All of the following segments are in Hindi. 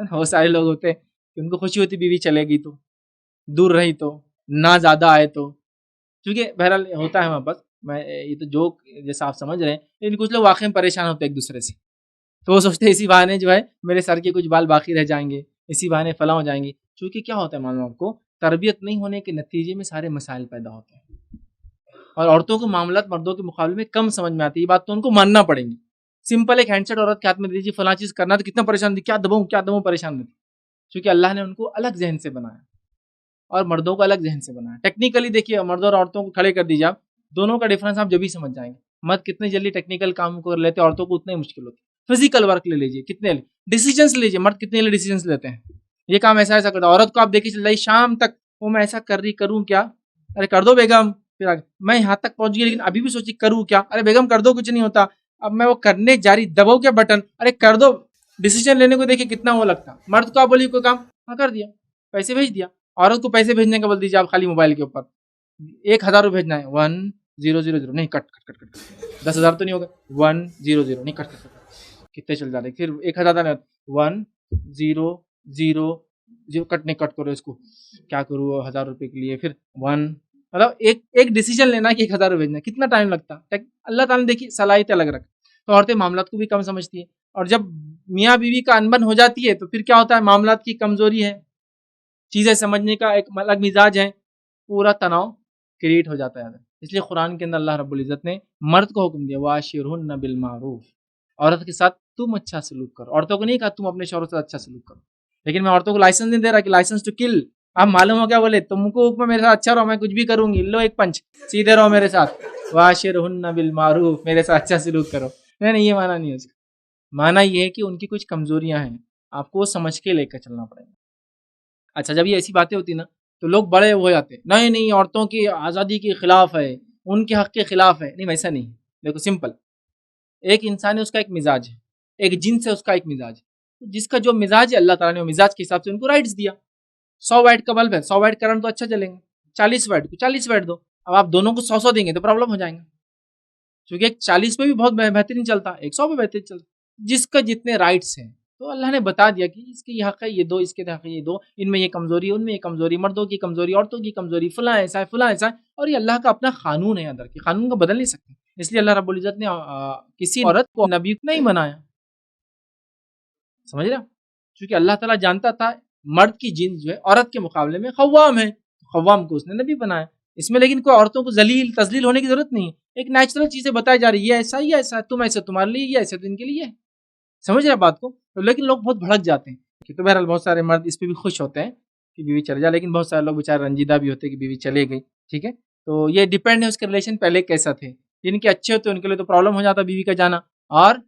बहुत सारे लोग होते हैं कि उनको खुशी होती बीवी चलेगी तो, दूर रही तो, ना ज़्यादा आए तो, क्योंकि बहरहाल होता है वापस। मैं ये तो जोक जैसा आप समझ रहे हैं, लेकिन कुछ लोग वाकई में परेशान होते हैं एक दूसरे से, तो वो सोचते हैं इसी बहाने जो है मेरे सर के कुछ बाल बाकी रह जाएंगे, इसी बहाने फलां हो जाएंगे। क्योंकि क्या होता है मालूम आपको, तरबियत नहीं होने के नतीजे में सारे मसाइल पैदा होते हैं, और औरतों को मामलात मर्दों के मुकाबले में कम समझ में आती है। ये बात तो उनको मानना पड़ेगी। सिंपल एक हैंडसेट औरत के हाथ में दीजिए, फलां चीज़ करना, तो कितना परेशान थी, क्या दबाऊँ परेशान रहती, क्योंकि अल्लाह ने उनको अलग जहन से बनाया और मर्दों को अलग जहन से बनाया। टेक्निकली देखिए, मर्द और औरतों को खड़े कर दीजिए आप, दोनों का डिफरेंस आप जब भी समझ जाएंगे। मर्द कितनी जल्दी टेक्निकल काम कर लेते हैं, औरतों को उतना ही मुश्किल होता है। फिजिकल वर्क ले लीजिए, कितने डिसीजंस लीजिए, मर्द कितने डिसीजंस लेते हैं, ये काम ऐसा ऐसा करता है। औरत को आप देखिए चल रही शाम तक, वो मैं ऐसा कर रही करूँ क्या, अरे कर दो बेगम, फिर आगे मैं यहाँ तक पहुंच गई लेकिन अभी भी सोची करूँ क्या, अरे बेगम कर दो, कुछ नहीं होता, अब मैं वो करने जा रही, दबाओ क्या बटन, अरे कर दो। डिसीजन लेने को देखिए कितना वो लगता। मर्द को आप बोलिए कोई काम, हाँ कर दिया, पैसे भेज दिया। औरत को पैसे भेजने का बोल दीजिए आप खाली मोबाइल के ऊपर, 1,000 भेजना है, 1,000 नहीं, कट कट कट कट, 10,000 तो नहीं होगा, 1,000 नहीं, कट कट कट, कितने चल जा रहे, फिर 1,000 1,000 कट नहीं, कट करो इसको, क्या करूँ 1,000 रुपये के लिए, फिर 1, मतलब एक एक डिसीजन लेना कि 1,000 भेजना, कितना टाइम लगता है। अल्लाह ताला ने देखिए सलाहियत अलग रखा, तो औरतें मामलात को भी कम समझती है। और जब मियाँ बीवी का अनबन हो जाती है तो फिर क्या होता है, मामलात की कमजोरी है, चीज़ें समझने का एक अलग मिजाज है, पूरा तनाव क्रिएट हो जाता है। इसलिए कुरान के अंदर अल्लाह रब्बुल इज़्ज़त ने मर्द को हुक्म दिया, वाशिरुहुन्ना बिल मारूफ, औरत के साथ तुम अच्छा सलूक करो। औरतों को नहीं कहा तुम अपने शौहर से अच्छा सलूक करो, लेकिन मैं औरतों को लाइसेंस नहीं दे रहा कि लाइसेंस टू किल। आप मालूम हो क्या बोले, तुमको हुक्म मेरे साथ अच्छा रहो, मैं कुछ भी करूंगी, लो एक पंच, सीधे रहो मेरे साथ, वाशिरुहुन्ना बिल मारूफ, मेरे साथ अच्छा सलूक करो। नहीं, ये माना नहीं है उसका। माना ये है कि उनकी कुछ कमजोरियां हैं, आपको समझ के लेकर चलना पड़ेगा। अच्छा, जब ये ऐसी बातें होती ना, तो लोग बड़े हो जाते हैं, नहीं नहीं औरतों की आज़ादी के खिलाफ है, उनके हक के खिलाफ है। नहीं, वैसा नहीं। देखो सिंपल, एक इंसान है, उसका एक मिजाज है, एक जिन्स है, उसका एक मिजाज है। तो जिसका जो मिजाज है, अल्लाह ताला ने वो मिजाज के हिसाब से उनको राइट्स दिया। 100 वाट का बल्ब है, 100 वाट करंट तो अच्छा चलेंगे, 40 वाट को 40 वाट दो। अब आप दोनों को 100 देंगे तो प्रॉब्लम हो जाएगा, क्योंकि एक 40 पे भी बहुत बेहतरीन चलता है, एक 100 पे बेहतरीन चलता है। जिसका जितने राइट्स हैं, तो अल्लाह ने बता दिया कि इसके ये हक है ये दो, इसके हक है ये दो, इनमें ये कमजोरी है, उनमें ये कमजोरी, मर्दों की कमजोरी, औरतों की कमजोरी, फला ऐसा है, फला ऐसा है। और ये अल्लाह का अपना कानून है, अंदर के कानून को बदल नहीं सकते। इसलिए अल्लाह रब्बुल इज्जत ने किसी औरत को नबी नहीं बनाया, समझ रहे हो? क्योंकि अल्लाह ताला जानता था मर्द की जिन्स जो है औरत के मुकाबले में खव्वाम है, खव्वाम को उसने नबी बनाया। इसमें लेकिन कोई औरतों को जलील तजलील होने की जरूरत नहीं है, एक नेचुरल चीजें बताई जा रही है, ऐसा ही ऐसा, तुम ऐसे तुम्हारे लिए, ये ऐसे तो इनके लिए। समझ रहे बात को? तो लेकिन लोग बहुत भड़क जाते हैं। तो बहरहाल बहुत सारे मर्द इस पे भी खुश होते हैं कि बीवी चले जाए, लेकिन बहुत सारे लोग बेचारे रंजीदा भी होते हैं कि बीवी चले गई। ठीक है, तो ये डिपेंड है उसके रिलेशन पहले कैसा थे। जिनके अच्छे होते हैं उनके लिए तो प्रॉब्लम हो जाता बीवी का जाना, और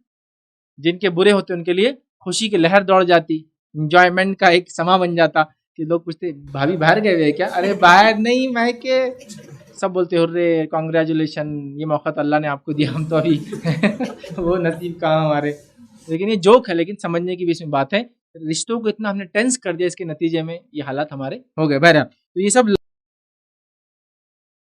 जिनके बुरे होते उनके लिए खुशी की लहर दौड़ जाती, इंजॉयमेंट का एक समा बन जाता कि लोग पूछते भाभी बाहर गए हुए क्या, अरे बाहर नहीं, मैं के सब बोलते हो रे कॉन्ग्रेचुलेशन, ये मौका तो अल्लाह ने आपको दिया, हम तो अभी वो नसीब कहाँ हमारे। लेकिन ये जोक है, लेकिन समझने की भी इसमें बात है। रिश्तों को इतना हमने टेंस कर दिया, इसके नतीजे में ये हालात हमारे हो गए। बहरहाल तो ये सब